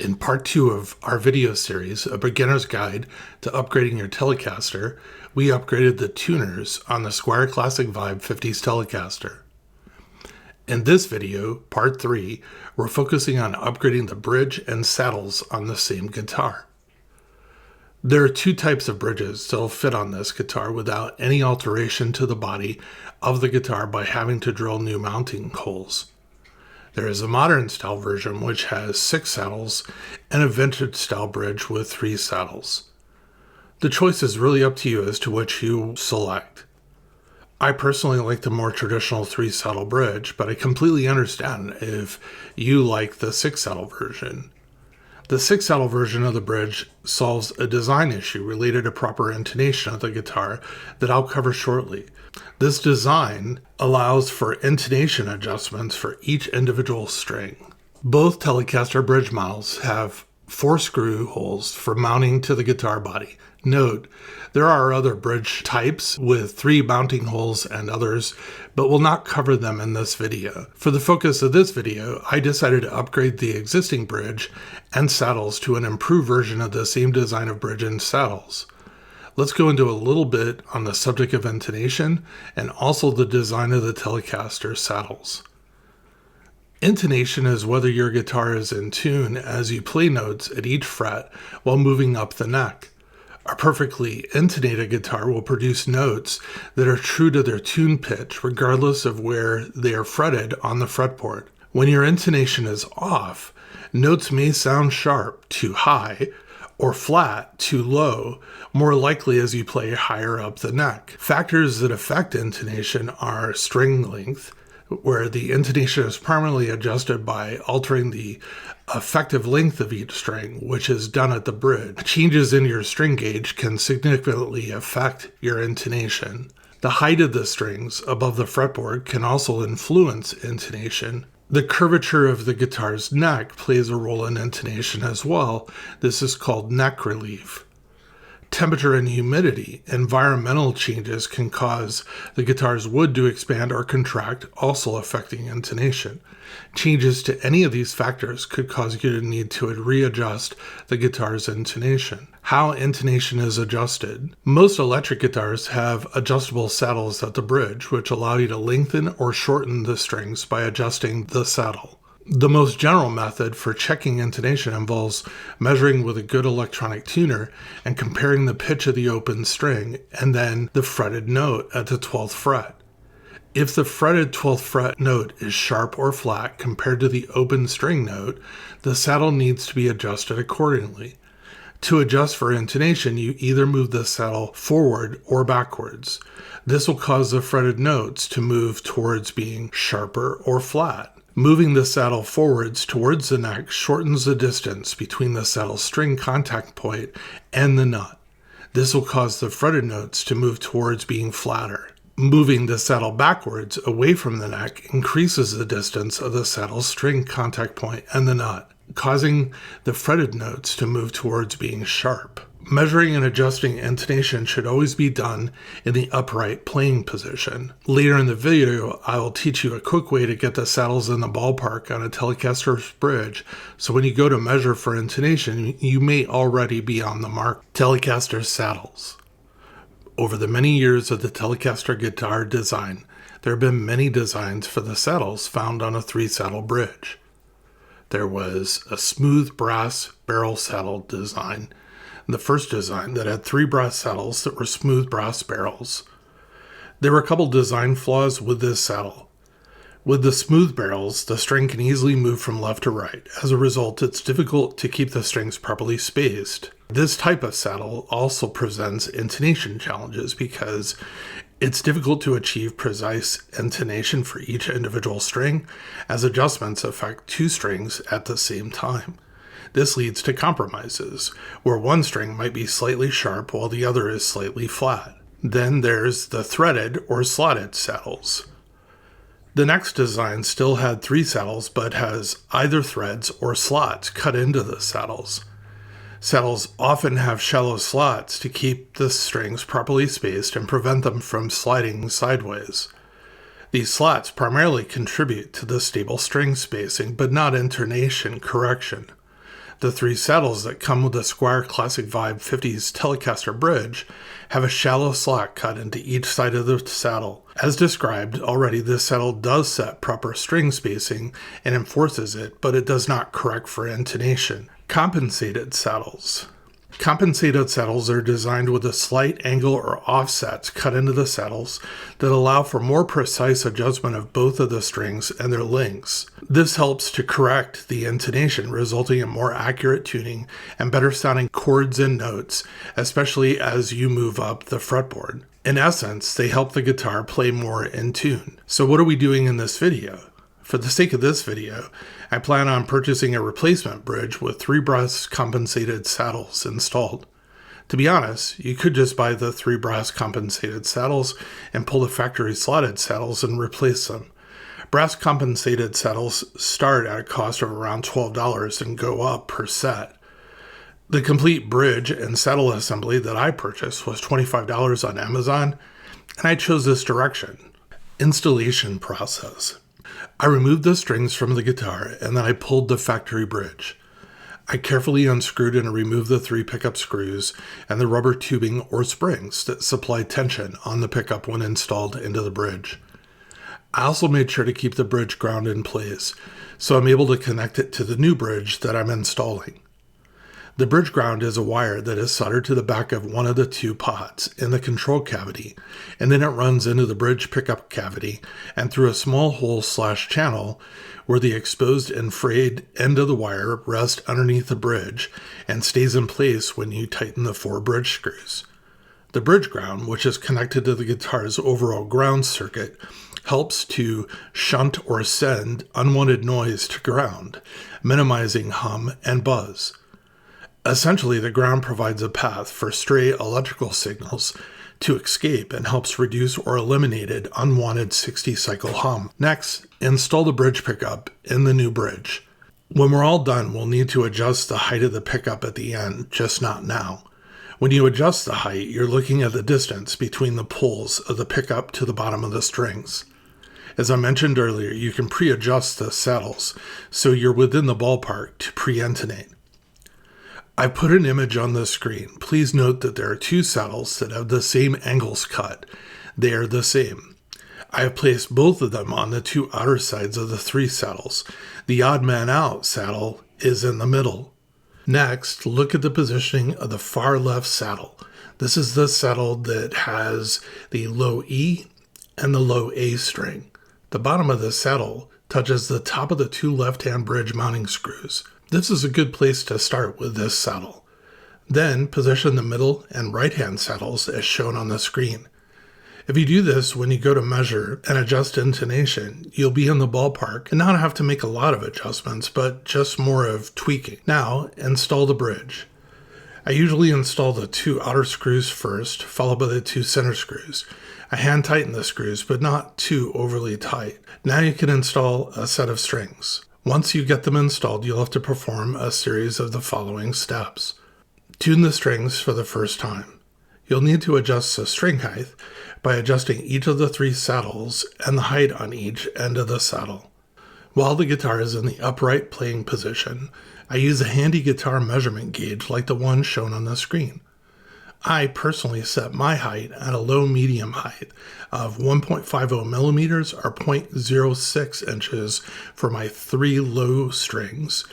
In part 2 of our video series, A Beginner's Guide to Upgrading Your Telecaster, we upgraded the tuners on the Squier Classic Vibe 50s Telecaster. In this video, part 3, we're focusing on upgrading the bridge and saddles on the same guitar. There are two types of bridges that'll fit on this guitar without any alteration to the body of the guitar by having to drill new mounting holes. There is a modern style version which has 6 saddles and a vintage style bridge with 3 saddles. The choice is really up to you as to which you select. I personally like the more traditional 3 saddle bridge, but I completely understand if you like the 6 saddle version. The 6 saddle version of the bridge solves a design issue related to proper intonation of the guitar that I'll cover shortly. This design allows for intonation adjustments for each individual string. Both Telecaster bridge models have 4 screw holes for mounting to the guitar body. Note, there are other bridge types with 3 mounting holes and others, but we'll not cover them in this video. For the focus of this video, I decided to upgrade the existing bridge and saddles to an improved version of the same design of bridge and saddles. Let's go into a little bit on the subject of intonation and also the design of the Telecaster saddles. Intonation is whether your guitar is in tune as you play notes at each fret while moving up the neck. A perfectly intonated guitar will produce notes that are true to their tune pitch regardless of where they are fretted on the fretboard. When your intonation is off, notes may sound sharp, too high, or flat, too low, more likely as you play higher up the neck. Factors that affect intonation are string length, where the intonation is primarily adjusted by altering the effective length of each string, which is done at the bridge. Changes in your string gauge can significantly affect your intonation. The height of the strings above the fretboard can also influence intonation. The curvature of the guitar's neck plays a role in intonation as well. This is called neck relief. Temperature and humidity, environmental changes can cause the guitar's wood to expand or contract, also affecting intonation. Changes to any of these factors could cause you to need to readjust the guitar's intonation. How intonation is adjusted. Most electric guitars have adjustable saddles at the bridge, which allow you to lengthen or shorten the strings by adjusting the saddle. The most general method for checking intonation involves measuring with a good electronic tuner and comparing the pitch of the open string and then the fretted note at the 12th fret. If the fretted 12th fret note is sharp or flat compared to the open string note, the saddle needs to be adjusted accordingly. To adjust for intonation, you either move the saddle forward or backwards. This will cause the fretted notes to move towards being sharper or flat. Moving the saddle forwards towards the neck shortens the distance between the saddle string contact point and the nut. This will cause the fretted notes to move towards being flatter. Moving the saddle backwards away from the neck increases the distance of the saddle string contact point and the nut, causing the fretted notes to move towards being sharp. Measuring and adjusting intonation should always be done in the upright playing position. Later in the video, I will teach you a quick way to get the saddles in the ballpark on a Telecaster's bridge, so when you go to measure for intonation, you may already be on the mark. Telecaster saddles. Over the many years of the Telecaster guitar design, there have been many designs for the saddles found on a 3-saddle bridge. There was a smooth brass barrel saddle design, the first design that had 3 brass saddles that were smooth brass barrels. There were a couple design flaws with this saddle. With the smooth barrels, the string can easily move from left to right. As a result, it's difficult to keep the strings properly spaced. This type of saddle also presents intonation challenges because it's difficult to achieve precise intonation for each individual string, as adjustments affect 2 strings at the same time. This leads to compromises, where one string might be slightly sharp while the other is slightly flat. Then there's the threaded or slotted saddles. The next design still had 3 saddles but has either threads or slots cut into the saddles. Saddles often have shallow slots to keep the strings properly spaced and prevent them from sliding sideways. These slots primarily contribute to the stable string spacing but not intonation correction. The 3 saddles that come with the Squier Classic Vibe 50s Telecaster bridge have a shallow slot cut into each side of the saddle. As described already, this saddle does set proper string spacing and enforces it, but it does not correct for intonation. Compensated saddles. Compensated saddles are designed with a slight angle or offsets cut into the saddles that allow for more precise adjustment of both of the strings and their lengths. This helps to correct the intonation, resulting in more accurate tuning and better sounding chords and notes, especially as you move up the fretboard. In essence, they help the guitar play more in tune. So what are we doing in this video? For the sake of this video, I plan on purchasing a replacement bridge with 3 brass compensated saddles installed. To be honest, you could just buy the 3 brass compensated saddles and pull the factory slotted saddles and replace them. Brass compensated saddles start at a cost of around $12 and go up per set. The complete bridge and saddle assembly that I purchased was $25 on Amazon, and I chose this direction. Installation process. I removed the strings from the guitar and then I pulled the factory bridge. I carefully unscrewed and removed the 3 pickup screws and the rubber tubing or springs that supply tension on the pickup when installed into the bridge. I also made sure to keep the bridge ground in place, so I'm able to connect it to the new bridge that I'm installing. The bridge ground is a wire that is soldered to the back of one of the 2 pots in the control cavity, and then it runs into the bridge pickup cavity and through a small hole/channel where the exposed and frayed end of the wire rests underneath the bridge and stays in place when you tighten the 4 bridge screws. The bridge ground, which is connected to the guitar's overall ground circuit, helps to shunt or send unwanted noise to ground, minimizing hum and buzz. Essentially, the ground provides a path for stray electrical signals to escape and helps reduce or eliminate unwanted 60-cycle hum. Next, install the bridge pickup in the new bridge. When we're all done, we'll need to adjust the height of the pickup at the end, just not now. When you adjust the height, you're looking at the distance between the pulls of the pickup to the bottom of the strings. As I mentioned earlier, you can pre-adjust the saddles, so you're within the ballpark to pre-intonate. I put an image on the screen. Please note that there are 2 saddles that have the same angles cut. They are the same. I have placed both of them on the 2 outer sides of the 3 saddles. The odd man out saddle is in the middle. Next, look at the positioning of the far left saddle. This is the saddle that has the low E and the low A string. The bottom of the saddle touches the top of the 2 left-hand bridge mounting screws. This is a good place to start with this saddle. Then position the middle and right-hand saddles as shown on the screen. If you do this when you go to measure and adjust intonation, you'll be in the ballpark and not have to make a lot of adjustments, but just more of tweaking. Now, install the bridge. I usually install the 2 outer screws first, followed by the 2 center screws. I hand tighten the screws, but not too overly tight. Now you can install a set of strings. Once you get them installed, you'll have to perform a series of the following steps. Tune the strings for the first time. You'll need to adjust the string height by adjusting each of the 3 saddles and the height on each end of the saddle. While the guitar is in the upright playing position, I use a handy guitar measurement gauge like the one shown on the screen. I personally set my height at a low-medium height of 1.50 millimeters or 0.06 inches for my 3 low strings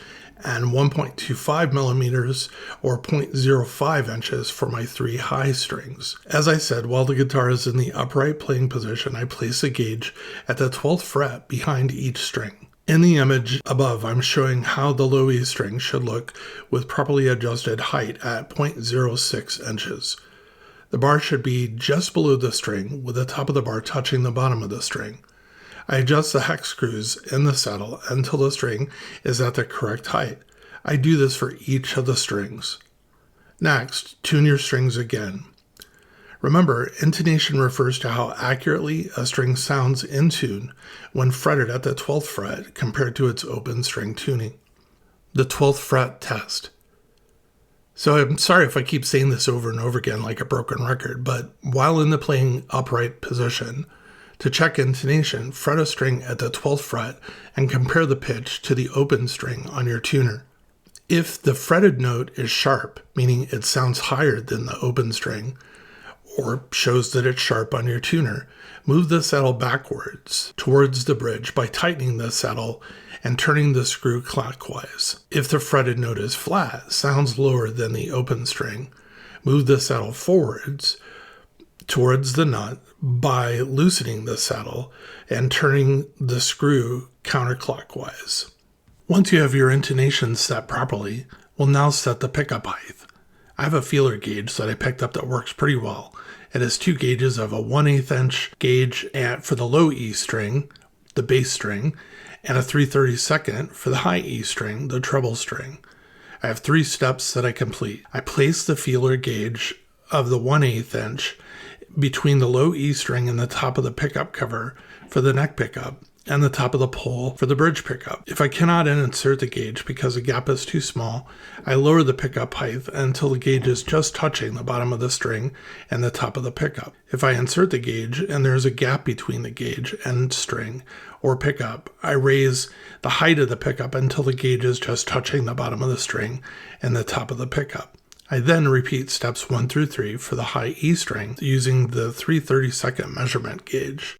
and 1.25 millimeters or 0.05 inches for my 3 high strings. As I said, while the guitar is in the upright playing position, I place a gauge at the 12th fret behind each string. In the image above, I'm showing how the low E string should look with properly adjusted height at 0.06 inches. The bar should be just below the string, with the top of the bar touching the bottom of the string. I adjust the hex screws in the saddle until the string is at the correct height. I do this for each of the strings. Next, tune your strings again. Remember, intonation refers to how accurately a string sounds in tune when fretted at the 12th fret compared to its open string tuning. The 12th fret test. So I'm sorry if I keep saying this over and over again like a broken record, but while in the playing upright position, to check intonation, fret a string at the 12th fret and compare the pitch to the open string on your tuner. If the fretted note is sharp, meaning it sounds higher than the open string, or shows that it's sharp on your tuner, move the saddle backwards towards the bridge by tightening the saddle and turning the screw clockwise. If the fretted note is flat, sounds lower than the open string, move the saddle forwards towards the nut by loosening the saddle and turning the screw counterclockwise. Once you have your intonation set properly, we'll now set the pickup height. I have a feeler gauge that I picked up that works pretty well. It has 2 gauges of a 1/8 inch gauge for the low E string, the bass string, and a 3/32 for the high E string, the treble string. I have 3 steps that I complete. I place the feeler gauge of the 1/8 inch between the low E string and the top of the pickup cover for the neck pickup and the top of the pole for the bridge pickup. If I cannot insert the gauge because the gap is too small, I lower the pickup height until the gauge is just touching the bottom of the string and the top of the pickup. If I insert the gauge and there is a gap between the gauge and string or pickup, I raise the height of the pickup until the gauge is just touching the bottom of the string and the top of the pickup. I then repeat steps 1 through 3 for the high E string using the 3/32 measurement gauge.